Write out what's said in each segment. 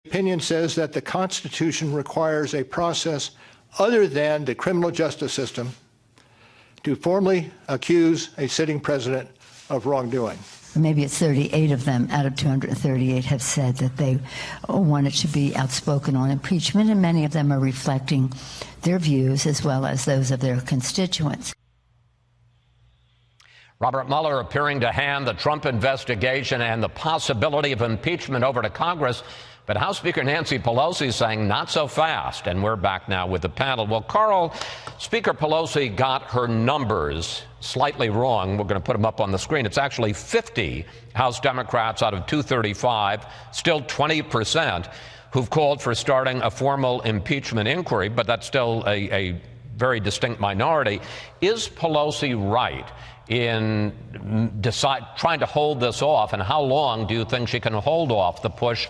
Opinion says that the Constitution requires a process other than the criminal justice system to formally accuse a sitting president of wrongdoing. Maybe it's 38 of them out of 238 have said that they want it to be outspoken on impeachment, and many of them are reflecting their views as well as those of their constituents. Robert Mueller appearing to hand the Trump investigation and the possibility of impeachment over to Congress. But House Speaker Nancy Pelosi saying not so fast. And we're back now with the panel. Well, Karl, Speaker Pelosi got her numbers slightly wrong. We're going to put them up on the screen. It's actually 50 House Democrats out of 235, still 20%, who've called for starting a formal impeachment inquiry. But that's still a very distinct minority. Is Pelosi right in trying to hold this off? And how long do you think she can hold off the push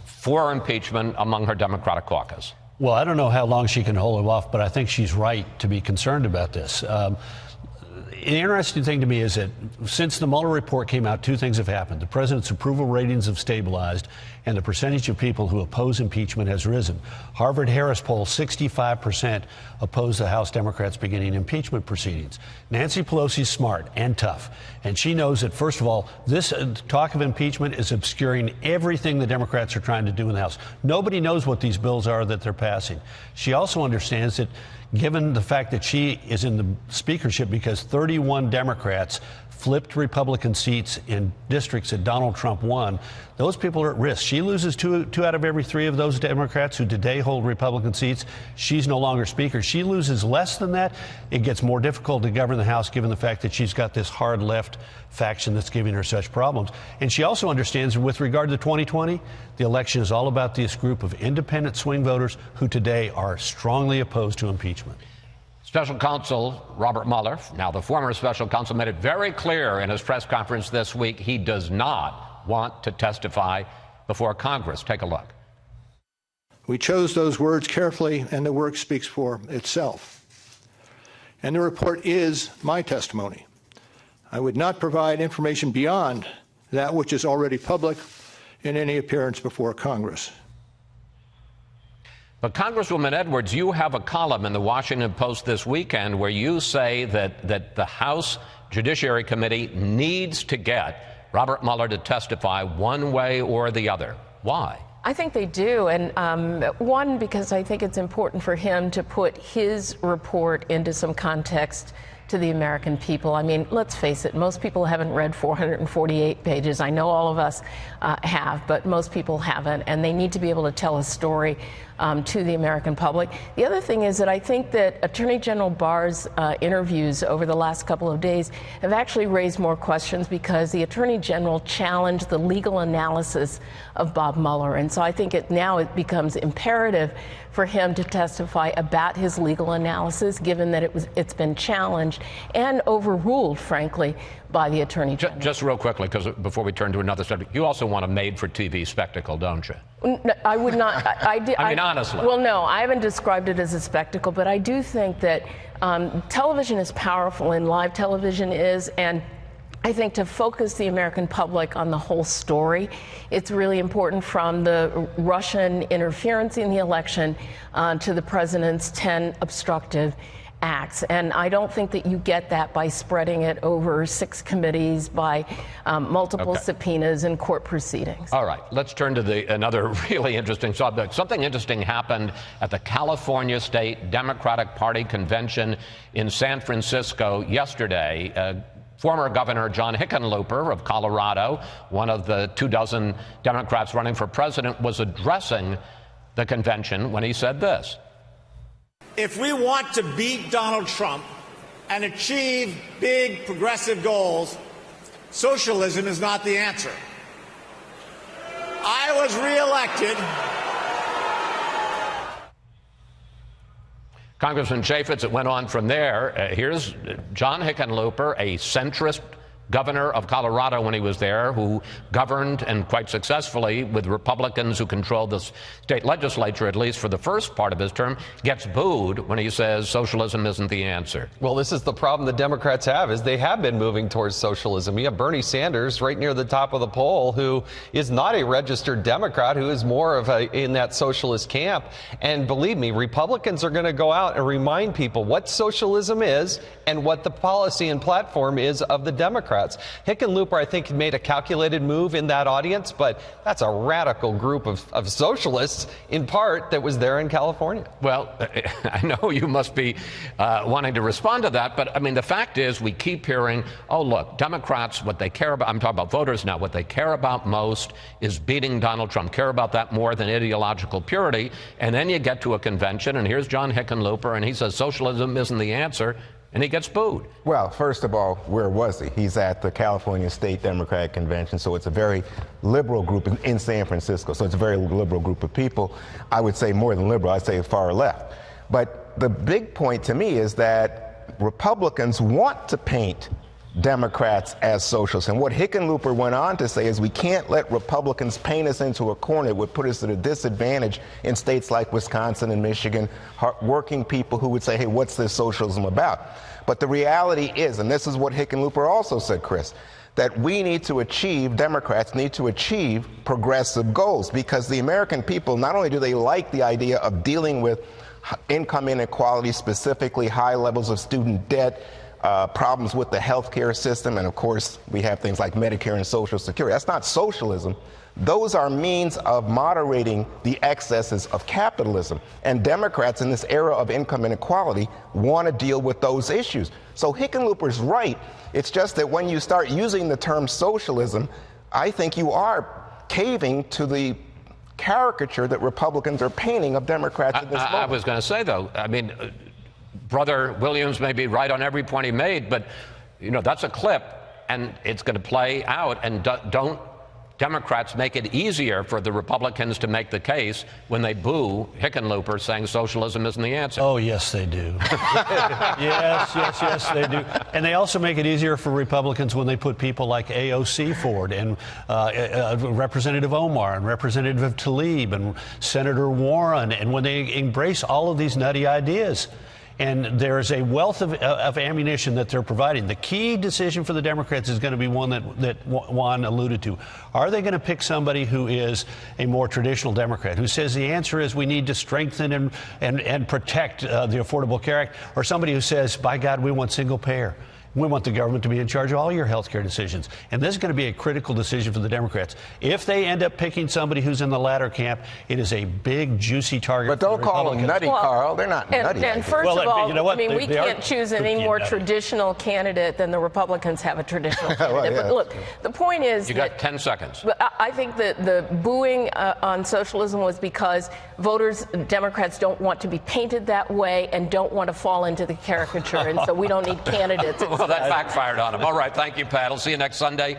for impeachment among her Democratic caucus? Well, I don't know how long she can hold it off, but I think she's right to be concerned about this. The interesting thing to me is that since the Mueller report came out, two things have happened. The president's approval ratings have stabilized, and the percentage of people who oppose impeachment has risen. Harvard-Harris poll, 65% oppose the House Democrats beginning impeachment proceedings. Nancy Pelosi's smart and tough, and she knows that, first of all, this talk of impeachment is obscuring everything the Democrats are trying to do in the House. Nobody knows what these bills are that they're passing. She also understands that given the fact that she is in the speakership because 31 Democrats flipped Republican seats in districts that Donald Trump won, those people are at risk. She loses two out of every three of those Democrats who today hold Republican seats. She's no longer speaker. She loses less than that. It gets more difficult to govern the House given the fact that she's got this hard left faction that's giving her such problems. And she also understands with regard to 2020, the election is all about this group of independent swing voters who today are strongly opposed to impeachment. Special Counsel Robert Mueller, now the former special counsel, made it very clear in his press conference this week he does not want to testify before Congress. Take a look. We chose those words carefully, and the work speaks for itself. And the report is my testimony. I would not provide information beyond that which is already public in any appearance before Congress. But Congresswoman Edwards, you have a column in the Washington Post this weekend where you say that the House Judiciary Committee needs to get Robert Mueller to testify one way or the other. Why? I think they do. And one, because I think it's important for him to put his report into some context to the American people. I mean, let's face it, most people haven't read 448 pages. I know all of us have, but most people haven't, and they need to be able to tell a story to the American public. The other thing is that I think that Attorney General Barr's interviews over the last couple of days have actually raised more questions because the Attorney General challenged the legal analysis of Bob Mueller. And so I think now it becomes imperative for him to testify about his legal analysis, given that it's been challenged and overruled, frankly, by the Attorney General. Just real quickly, because before we turn to another subject, you also want a made-for-TV spectacle, don't you? No, I would not. I mean, honestly. Well, no, I haven't described it as a spectacle, but I do think that television is powerful, and live television is, and I think to focus the American public on the whole story, it's really important, from the Russian interference in the election to the president's 10 obstructive acts. And I don't think that you get that by spreading it over 6 committees, by multiple subpoenas and court proceedings. All right, let's turn to another really interesting subject. Something interesting happened at the California State Democratic Party convention in San Francisco yesterday. Former Governor John Hickenlooper of Colorado, one of the 24 Democrats running for president, was addressing the convention when he said this. If we want to beat Donald Trump and achieve big progressive goals, socialism is not the answer. I was reelected. Congressman Chaffetz, it went on from there. Here's John Hickenlooper, a centrist governor of Colorado when he was there, who governed and quite successfully with Republicans who controlled the state legislature, at least for the first part of his term, gets booed when he says socialism isn't the answer. Well, this is the problem the Democrats have, is they have been moving towards socialism. You have Bernie Sanders right near the top of the poll, who is not a registered Democrat, who is more of in that socialist camp. And believe me, Republicans are going to go out and remind people what socialism is and what the policy and platform is of the Democrats. Hickenlooper, I think, made a calculated move in that audience, but that's a radical group of socialists, in part, that was there in California. Well, I know you must be wanting to respond to that, but I mean, the fact is we keep hearing, oh, look, Democrats, what they care about, I'm talking about voters now, what they care about most is beating Donald Trump, care about that more than ideological purity. And then you get to a convention, and here's John Hickenlooper, and he says socialism isn't the answer. And he gets booed. Well, first of all, where was he? He's at the California State Democratic Convention, so it's a very liberal group in San Francisco. So it's a very liberal group of people. I would say more than liberal, I'd say far left. But the big point to me is that Republicans want to paint Democrats as socialists. And what Hickenlooper went on to say is we can't let Republicans paint us into a corner. It would put us at a disadvantage in states like Wisconsin and Michigan, working people who would say, hey, what's this socialism about? But the reality is, and this is what Hickenlooper also said, Chris, that we need to achieve, Democrats need to achieve progressive goals, because the American people, not only do they like the idea of dealing with income inequality, specifically high levels of student debt, problems with the healthcare system, and of course we have things like Medicare and Social Security. That's not socialism. Those are means of moderating the excesses of capitalism. And Democrats in this era of income inequality want to deal with those issues. So Hickenlooper's right. It's just that when you start using the term socialism, I think you are caving to the caricature that Republicans are painting of Democrats in this moment. I was going to say, though, I mean, Brother Williams may be right on every point he made, but, you know, that's a clip, and it's going to play out. And don't Democrats make it easier for the Republicans to make the case when they boo Hickenlooper saying socialism isn't the answer? Oh, yes, they do. yes, they do. And they also make it easier for Republicans when they put people like AOC forward, and Representative Omar, and Representative Tlaib, and Senator Warren, and when they embrace all of these nutty ideas. And there's a wealth of ammunition that they're providing. The key decision for the Democrats is going to be one that Juan alluded to. Are they going to pick somebody who is a more traditional Democrat, who says the answer is we need to strengthen and protect the Affordable Care Act, or somebody who says, by God, we want single payer? We want the government to be in charge of all your health care decisions. And this is going to be a critical decision for the Democrats. If they end up picking somebody who's in the latter camp, it is a big, juicy target. But don't call them nutty, Karl. They're not nutty. And first of all, you know, I mean, we can't choose any more traditional candidate than the Republicans have a traditional candidate. Well, yeah. But look, the point is you got 10 seconds. I think that the booing on socialism was because voters, Democrats, don't want to be painted that way and don't want to fall into the caricature. And so we don't need candidates. Well, that backfired on him. All right. Thank you, Pat. I'll see you next Sunday.